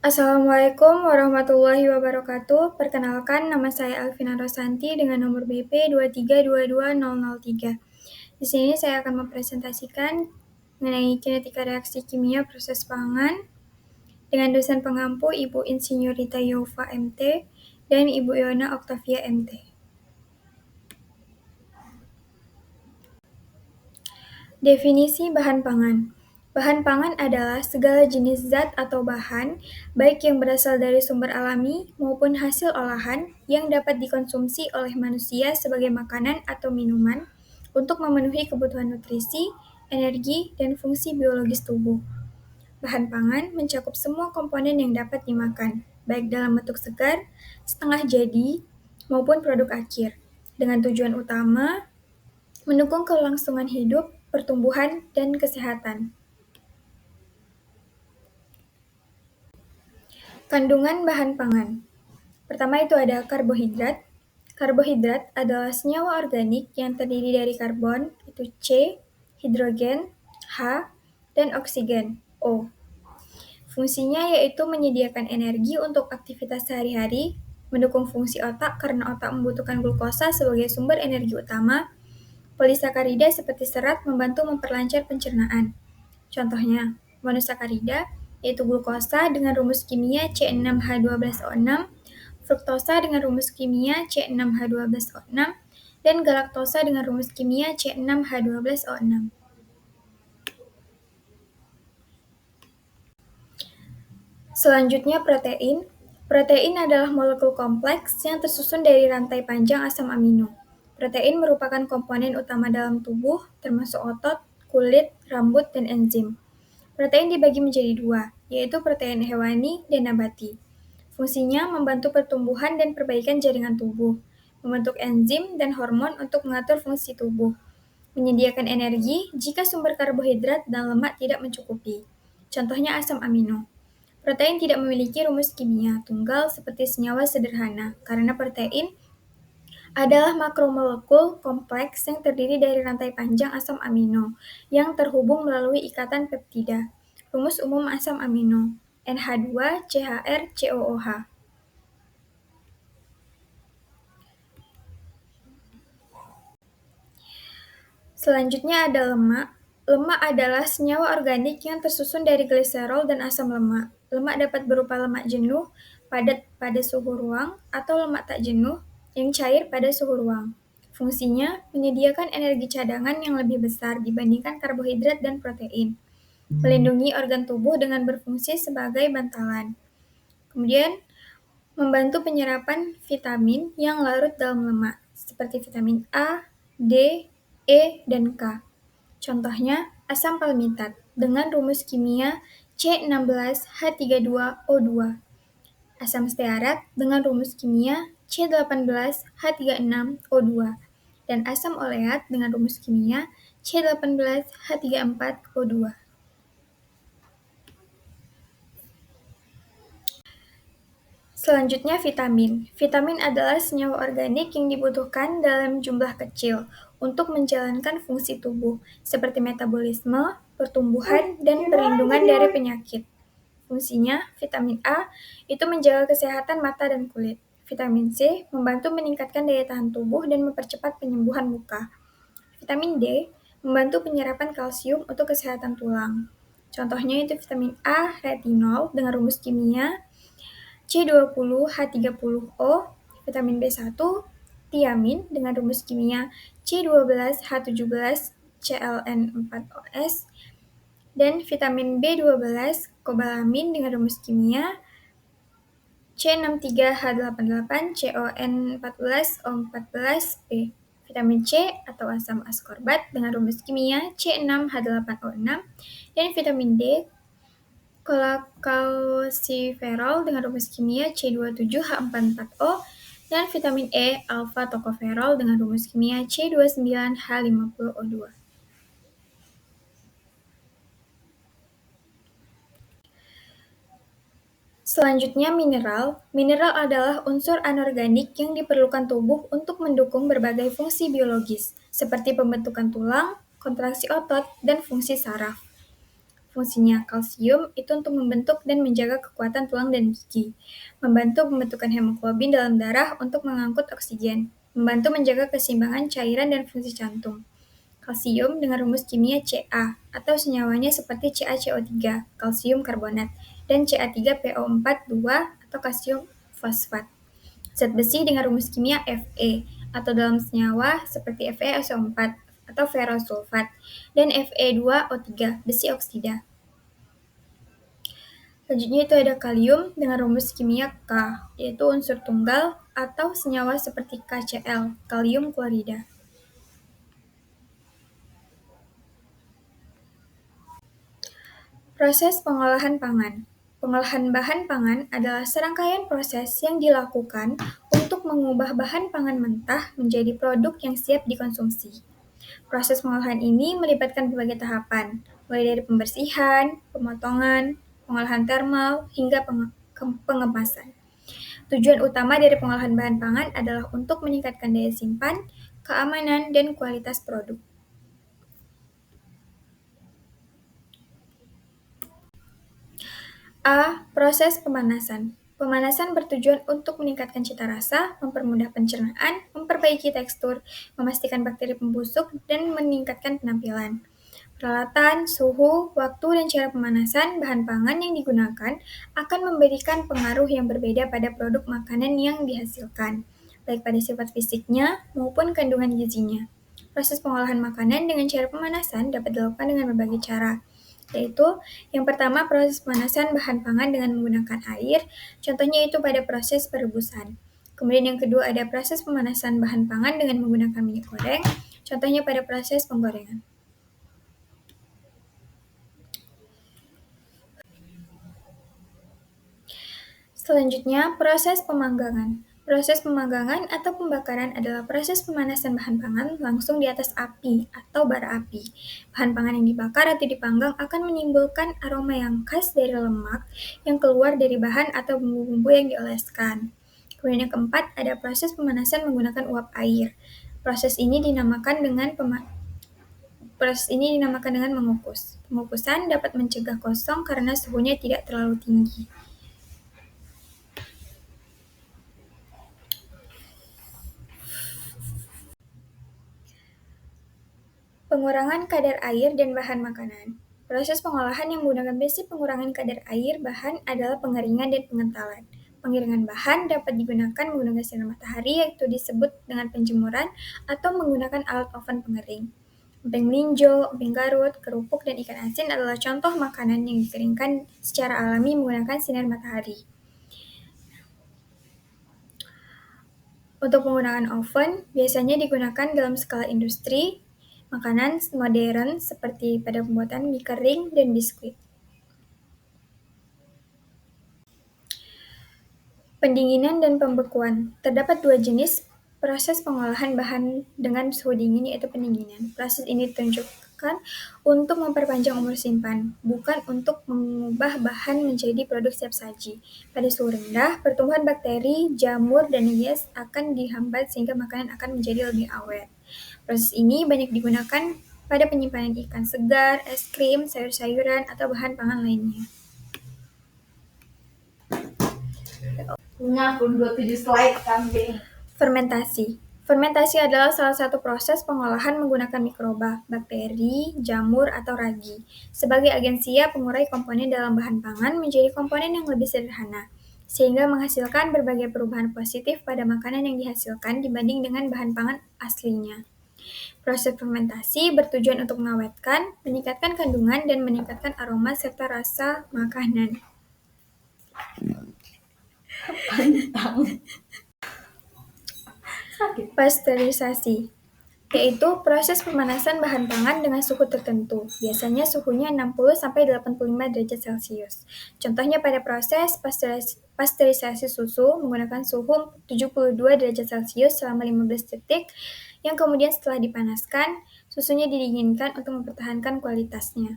Assalamualaikum warahmatullahi wabarakatuh. Perkenalkan, nama saya Alvina Rosanti dengan nomor BP 2322003. Di sini saya akan mempresentasikan mengenai kinetika reaksi kimia proses pangan dengan dosen pengampu Ibu Insinyur Rita Yova MT dan Ibu Yona Oktavia MT. Definisi bahan pangan. Bahan pangan adalah segala jenis zat atau bahan, baik yang berasal dari sumber alami maupun hasil olahan, yang dapat dikonsumsi oleh manusia sebagai makanan atau minuman untuk memenuhi kebutuhan nutrisi, energi, dan fungsi biologis tubuh. Bahan pangan mencakup semua komponen yang dapat dimakan, baik dalam bentuk segar, setengah jadi, maupun produk akhir, dengan tujuan utama mendukung kelangsungan hidup, pertumbuhan, dan kesehatan. Kandungan bahan pangan. Pertama itu ada karbohidrat. Karbohidrat adalah senyawa organik yang terdiri dari karbon, itu C, hidrogen, H, dan oksigen, O. Fungsinya yaitu menyediakan energi untuk aktivitas sehari-hari, mendukung fungsi otak karena otak membutuhkan glukosa sebagai sumber energi utama. Polisakarida seperti serat membantu memperlancar pencernaan. Contohnya, monosakarida yaitu glukosa dengan rumus kimia C6H12O6, fruktosa dengan rumus kimia C6H12O6, dan galaktosa dengan rumus kimia C6H12O6. Selanjutnya protein. Protein adalah molekul kompleks yang tersusun dari rantai panjang asam amino. Protein merupakan komponen utama dalam tubuh, termasuk otot, kulit, rambut, dan enzim. Protein dibagi menjadi dua, yaitu protein hewani dan nabati. Fungsinya membantu pertumbuhan dan perbaikan jaringan tubuh, membentuk enzim dan hormon untuk mengatur fungsi tubuh, menyediakan energi jika sumber karbohidrat dan lemak tidak mencukupi. Contohnya asam amino. Protein tidak memiliki rumus kimia tunggal seperti senyawa sederhana, karena protein adalah makromolekul kompleks yang terdiri dari rantai panjang asam amino yang terhubung melalui ikatan peptida. Rumus umum asam amino, NH2CHR-COOH. Selanjutnya ada lemak. Lemak adalah senyawa organik yang tersusun dari gliserol dan asam lemak. Lemak dapat berupa lemak jenuh, padat pada suhu ruang, atau lemak tak jenuh, yang cair pada suhu ruang. Fungsinya menyediakan energi cadangan yang lebih besar dibandingkan karbohidrat dan protein. Melindungi organ tubuh dengan berfungsi sebagai bantalan. Kemudian, membantu penyerapan vitamin yang larut dalam lemak, seperti vitamin A, D, E, dan K. Contohnya, asam palmitat dengan rumus kimia C16H32O2, asam stearat dengan rumus kimia C18H36O2, dan asam oleat dengan rumus kimia C18H34O2. Selanjutnya vitamin. Vitamin adalah senyawa organik yang dibutuhkan dalam jumlah kecil untuk menjalankan fungsi tubuh, seperti metabolisme, pertumbuhan, dan perlindungan dari penyakit. Fungsinya, vitamin A itu menjaga kesehatan mata dan kulit. Vitamin C membantu meningkatkan daya tahan tubuh dan mempercepat penyembuhan luka. Vitamin D membantu penyerapan kalsium untuk kesehatan tulang. Contohnya itu vitamin A retinol dengan rumus kimia C20H30O, vitamin B1, tiamin dengan rumus kimia C12H17ClN4OS, dan vitamin B12, kobalamin dengan rumus kimia C63H88CON14O14P, vitamin C atau asam askorbat dengan rumus kimia C6H8O6, dan vitamin D, kolekalsiferol dengan rumus kimia C27H44O, dan vitamin E, alfa tokoferol dengan rumus kimia C29H50O2. Selanjutnya mineral. Mineral adalah unsur anorganik yang diperlukan tubuh untuk mendukung berbagai fungsi biologis, seperti pembentukan tulang, kontraksi otot, dan fungsi saraf. Fungsinya kalsium itu untuk membentuk dan menjaga kekuatan tulang dan gigi, membantu pembentukan hemoglobin dalam darah untuk mengangkut oksigen, membantu menjaga keseimbangan cairan dan fungsi jantung. Kalsium dengan rumus kimia Ca atau senyawanya seperti CaCO3, kalsium karbonat, dan Ca3PO4 2 atau kalsium fosfat. Zat besi dengan rumus kimia Fe atau dalam senyawa seperti FeSO4 atau ferrosulfat, dan Fe2O3, besi oksida. Selanjutnya itu ada kalium dengan rumus kimia K, yaitu unsur tunggal atau senyawa seperti KCl, kalium klorida. Proses pengolahan pangan. Pengolahan bahan pangan adalah serangkaian proses yang dilakukan untuk mengubah bahan pangan mentah menjadi produk yang siap dikonsumsi. Proses pengolahan ini melibatkan berbagai tahapan, mulai dari pembersihan, pemotongan, pengolahan termal, hingga pengemasan. Tujuan utama dari pengolahan bahan pangan adalah untuk meningkatkan daya simpan, keamanan, dan kualitas produk. A. Proses pemanasan. Pemanasan bertujuan untuk meningkatkan cita rasa, mempermudah pencernaan, memperbaiki tekstur, memastikan bakteri pembusuk, dan meningkatkan penampilan. Peralatan, suhu, waktu, dan cara pemanasan bahan pangan yang digunakan akan memberikan pengaruh yang berbeda pada produk makanan yang dihasilkan, baik pada sifat fisiknya maupun kandungan gizinya. Proses pengolahan makanan dengan cara pemanasan dapat dilakukan dengan berbagai cara, yaitu yang pertama proses pemanasan bahan pangan dengan menggunakan air, contohnya itu pada proses perebusan. Kemudian yang kedua ada proses pemanasan bahan pangan dengan menggunakan minyak goreng, contohnya pada proses penggorengan. Selanjutnya, proses pemanggangan. Proses pemanggangan atau pembakaran adalah proses pemanasan bahan pangan langsung di atas api atau bara api. Bahan pangan yang dibakar atau dipanggang akan menimbulkan aroma yang khas dari lemak yang keluar dari bahan atau bumbu-bumbu yang dioleskan. Kemudian yang keempat, ada proses pemanasan menggunakan uap air. Proses ini dinamakan dengan mengukus. Pengukusan dapat mencegah kosong karena suhunya tidak terlalu tinggi. Pengurangan kadar air dan bahan makanan. Proses pengolahan yang menggunakan prinsip pengurangan kadar air bahan adalah pengeringan dan pengentalan. Pengeringan bahan dapat digunakan menggunakan sinar matahari, yaitu disebut dengan penjemuran, atau menggunakan alat oven pengering. Emping melinjo, emping Garut, kerupuk, dan ikan asin adalah contoh makanan yang dikeringkan secara alami menggunakan sinar matahari. Untuk penggunaan oven, biasanya digunakan dalam skala industri, makanan modern seperti pada pembuatan mie kering dan biskuit. Pendinginan dan pembekuan. Terdapat dua jenis proses pengolahan bahan dengan suhu dingin, yaitu pendinginan. Proses ini ditunjukkan untuk memperpanjang umur simpan, bukan untuk mengubah bahan menjadi produk siap saji. Pada suhu rendah, pertumbuhan bakteri, jamur, dan yeast akan dihambat sehingga makanan akan menjadi lebih awet. Proses ini banyak digunakan pada penyimpanan ikan segar, es krim, sayur-sayuran, atau bahan pangan lainnya. Fermentasi. Fermentasi adalah salah satu proses pengolahan menggunakan mikroba, bakteri, jamur, atau ragi sebagai agen siap mengurai komponen dalam bahan pangan menjadi komponen yang lebih sederhana, sehingga menghasilkan berbagai perubahan positif pada makanan yang dihasilkan dibanding dengan bahan pangan aslinya. Proses fermentasi bertujuan untuk mengawetkan, meningkatkan kandungan, dan meningkatkan aroma serta rasa makanan. Pasteurisasi, yaitu proses pemanasan bahan pangan dengan suhu tertentu, biasanya suhunya 60-85 derajat Celcius. Contohnya pada proses pasteurisasi susu menggunakan suhu 72 derajat Celcius selama 15 detik, yang kemudian setelah dipanaskan, susunya didinginkan untuk mempertahankan kualitasnya.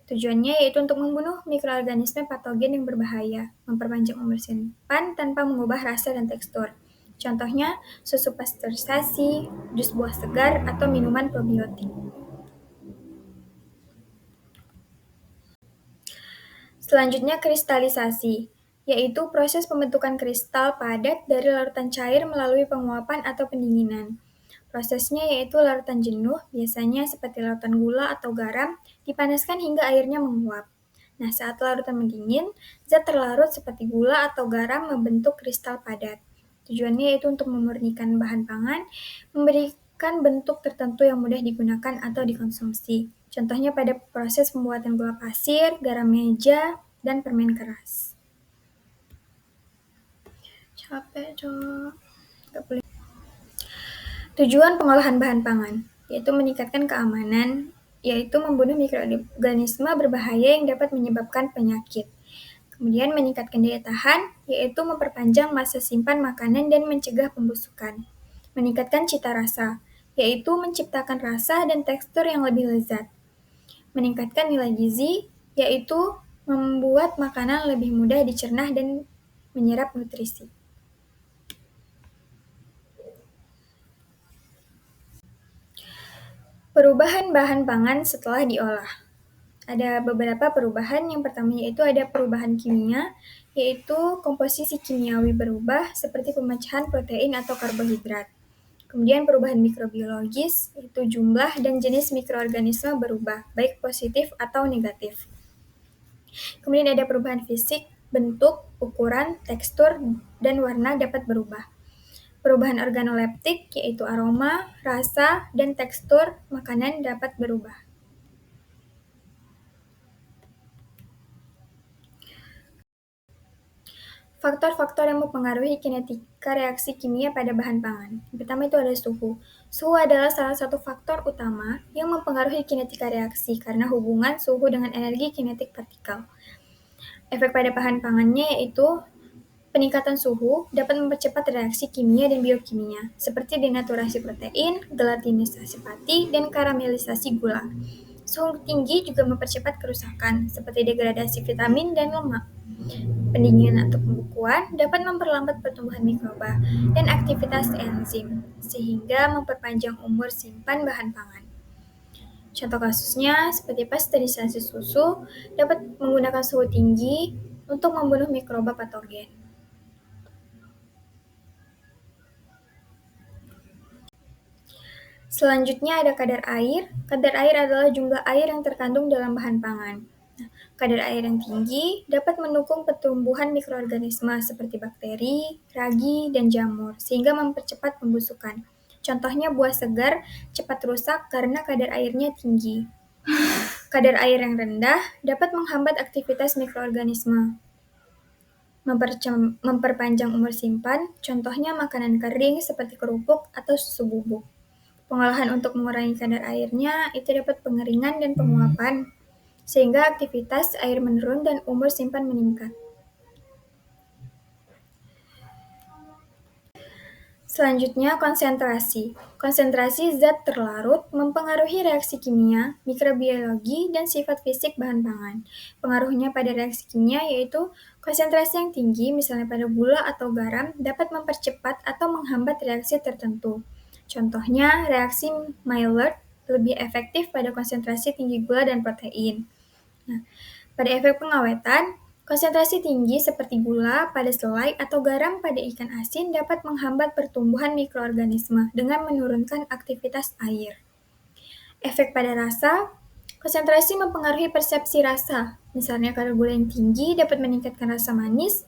Tujuannya yaitu untuk membunuh mikroorganisme patogen yang berbahaya, memperpanjang umur simpan tanpa mengubah rasa dan tekstur. Contohnya, susu pasteurisasi, jus buah segar, atau minuman probiotik. Selanjutnya kristalisasi, yaitu proses pembentukan kristal padat dari larutan cair melalui penguapan atau pendinginan. Prosesnya yaitu larutan jenuh, biasanya seperti larutan gula atau garam, dipanaskan hingga airnya menguap. Nah, saat larutan mendingin, zat terlarut seperti gula atau garam membentuk kristal padat. Tujuannya yaitu untuk memurnikan bahan pangan, memberikan bentuk tertentu yang mudah digunakan atau dikonsumsi. Contohnya pada proses pembuatan gula pasir, garam meja, dan permen keras. Capek, Cok. Gak boleh. Tujuan pengolahan bahan pangan, yaitu meningkatkan keamanan, yaitu membunuh mikroorganisme berbahaya yang dapat menyebabkan penyakit. Kemudian meningkatkan daya tahan, yaitu memperpanjang masa simpan makanan dan mencegah pembusukan. Meningkatkan cita rasa, yaitu menciptakan rasa dan tekstur yang lebih lezat. Meningkatkan nilai gizi, yaitu membuat makanan lebih mudah dicerna dan menyerap nutrisi. Perubahan bahan pangan setelah diolah. Ada beberapa perubahan. Yang pertama yaitu ada perubahan kimia, yaitu komposisi kimiawi berubah seperti pemecahan protein atau karbohidrat. Kemudian perubahan mikrobiologis, yaitu jumlah dan jenis mikroorganisme berubah, baik positif atau negatif. Kemudian ada perubahan fisik, bentuk, ukuran, tekstur, dan warna dapat berubah. Perubahan organoleptik, yaitu aroma, rasa, dan tekstur makanan dapat berubah. Faktor-faktor yang mempengaruhi kinetika reaksi kimia pada bahan pangan. Yang pertama itu ada suhu. Suhu adalah salah satu faktor utama yang mempengaruhi kinetika reaksi karena hubungan suhu dengan energi kinetik partikel. Efek pada bahan pangannya yaitu peningkatan suhu dapat mempercepat reaksi kimia dan biokimia, seperti denaturasi protein, gelatinisasi pati, dan karamelisasi gula. Suhu tinggi juga mempercepat kerusakan, seperti degradasi vitamin dan lemak. Pendinginan atau pembekuan dapat memperlambat pertumbuhan mikroba dan aktivitas enzim, sehingga memperpanjang umur simpan bahan pangan. Contoh kasusnya seperti pasteurisasi susu dapat menggunakan suhu tinggi untuk membunuh mikroba patogen. Selanjutnya ada kadar air. Kadar air adalah jumlah air yang terkandung dalam bahan pangan. Kadar air yang tinggi dapat mendukung pertumbuhan mikroorganisme seperti bakteri, ragi, dan jamur, sehingga mempercepat pembusukan. Contohnya buah segar cepat rusak karena kadar airnya tinggi. Kadar air yang rendah dapat menghambat aktivitas mikroorganisme, memperpanjang umur simpan, contohnya makanan kering seperti kerupuk atau susu bubuk. Pengolahan untuk mengurangi kadar airnya itu dapat pengeringan dan penguapan, sehingga aktivitas air menurun dan umur simpan meningkat. Selanjutnya, konsentrasi. Konsentrasi zat terlarut mempengaruhi reaksi kimia, mikrobiologi, dan sifat fisik bahan pangan. Pengaruhnya pada reaksi kimia yaitu konsentrasi yang tinggi, misalnya pada gula atau garam, dapat mempercepat atau menghambat reaksi tertentu. Contohnya, reaksi Maillard lebih efektif pada konsentrasi tinggi gula dan protein. Nah, pada efek pengawetan, konsentrasi tinggi seperti gula pada selai atau garam pada ikan asin dapat menghambat pertumbuhan mikroorganisme dengan menurunkan aktivitas air. Efek pada rasa, konsentrasi mempengaruhi persepsi rasa. Misalnya kadar gula yang tinggi dapat meningkatkan rasa manis,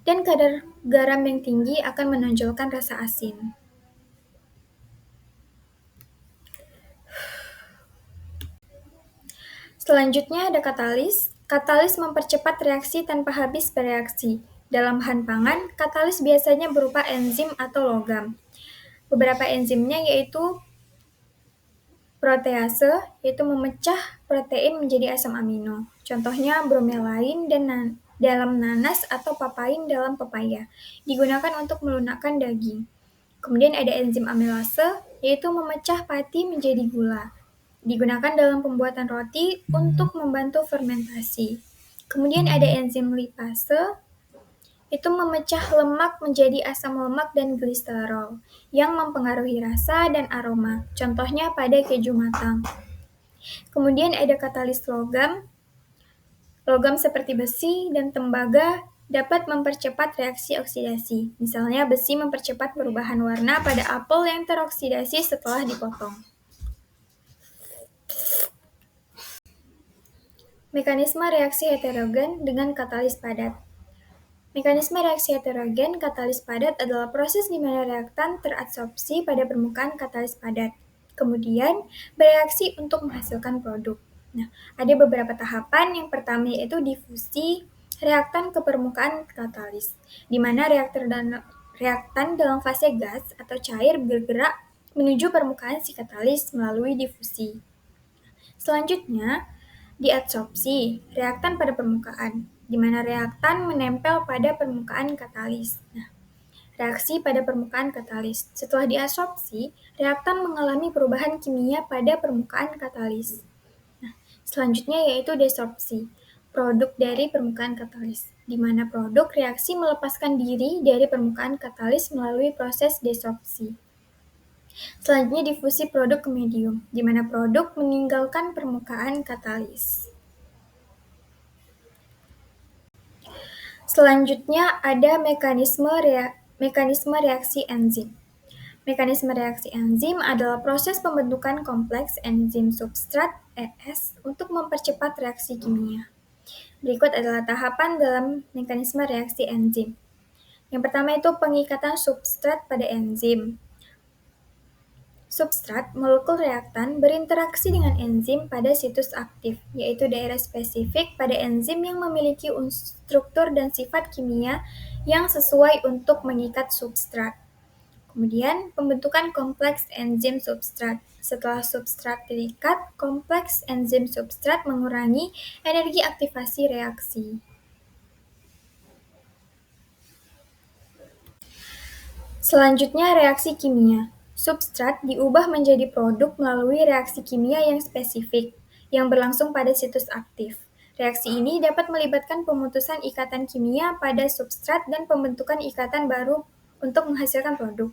dan kadar garam yang tinggi akan menonjolkan rasa asin. Selanjutnya ada katalis. Katalis mempercepat reaksi tanpa habis bereaksi. Dalam bahan pangan, katalis biasanya berupa enzim atau logam. Beberapa enzimnya yaitu protease, yaitu memecah protein menjadi asam amino. Contohnya bromelain dalam nanas atau papain dalam pepaya, digunakan untuk melunakkan daging. Kemudian ada enzim amilase, yaitu memecah pati menjadi gula, digunakan dalam pembuatan roti untuk membantu fermentasi. Kemudian ada enzim lipase, itu memecah lemak menjadi asam lemak dan gliserol, yang mempengaruhi rasa dan aroma, contohnya pada keju matang. Kemudian ada katalis logam. Logam seperti besi dan tembaga dapat mempercepat reaksi oksidasi. Misalnya, besi mempercepat perubahan warna pada apel yang teroksidasi setelah dipotong. Mekanisme reaksi heterogen dengan katalis padat. Mekanisme reaksi heterogen katalis padat adalah proses di mana reaktan teradsorpsi pada permukaan katalis padat, kemudian bereaksi untuk menghasilkan produk. Nah, ada beberapa tahapan. Yang pertama yaitu difusi reaktan ke permukaan katalis, di mana reaktan dalam fase gas atau cair bergerak menuju permukaan si katalis melalui difusi. Selanjutnya, diadsorpsi, reaktan pada permukaan, di mana reaktan menempel pada permukaan katalis. Nah, reaksi pada permukaan katalis. Setelah diadsorpsi, reaktan mengalami perubahan kimia pada permukaan katalis. Nah, selanjutnya yaitu desorpsi, produk dari permukaan katalis, di mana produk reaksi melepaskan diri dari permukaan katalis melalui proses desorpsi. Selanjutnya difusi produk ke medium, di mana produk meninggalkan permukaan katalis. Selanjutnya ada mekanisme reaksi enzim. Mekanisme reaksi enzim adalah proses pembentukan kompleks enzim substrat ES untuk mempercepat reaksi kimia. Berikut adalah tahapan dalam mekanisme reaksi enzim. Yang pertama itu pengikatan substrat pada enzim. Substrat, molekul reaktan, berinteraksi dengan enzim pada situs aktif, yaitu daerah spesifik pada enzim yang memiliki struktur dan sifat kimia yang sesuai untuk mengikat substrat. Kemudian, pembentukan kompleks enzim substrat. Setelah substrat terikat, kompleks enzim substrat mengurangi energi aktivasi reaksi. Selanjutnya, reaksi kimia. Substrat diubah menjadi produk melalui reaksi kimia yang spesifik, yang berlangsung pada situs aktif. Reaksi ini dapat melibatkan pemutusan ikatan kimia pada substrat dan pembentukan ikatan baru untuk menghasilkan produk.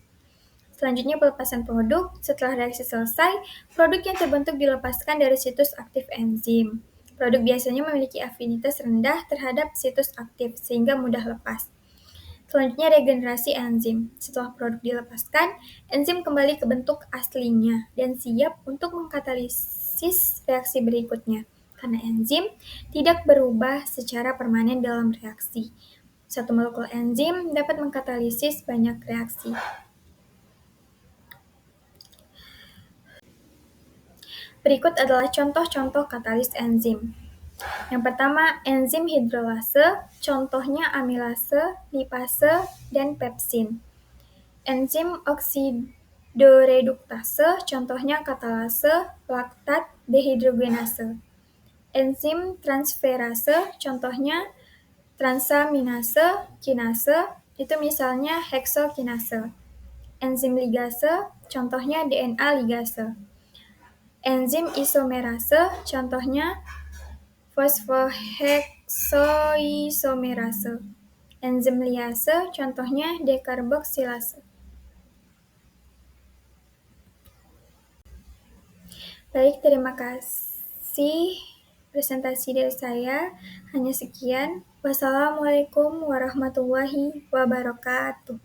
Selanjutnya, pelepasan produk. Setelah reaksi selesai, produk yang terbentuk dilepaskan dari situs aktif enzim. Produk biasanya memiliki afinitas rendah terhadap situs aktif, sehingga mudah lepas. Selanjutnya, regenerasi enzim. Setelah produk dilepaskan, enzim kembali ke bentuk aslinya dan siap untuk mengkatalisis reaksi berikutnya. Karena enzim tidak berubah secara permanen dalam reaksi. Satu molekul enzim dapat mengkatalisis banyak reaksi. Berikut adalah contoh-contoh katalis enzim. Yang pertama, enzim hidrolase, contohnya amilase, lipase, dan pepsin. Enzim oksidoreduktase, contohnya katalase, laktat, dehidrogenase. Enzim transferase, contohnya transaminase, kinase, itu misalnya heksokinase. Enzim ligase, contohnya DNA ligase. Enzim isomerase, contohnya fosfoheksoisomerase. Enzim liase, contohnya dekarboksilase. Baik, terima kasih. Presentasi dari saya hanya sekian. Wassalamualaikum warahmatullahi wabarakatuh.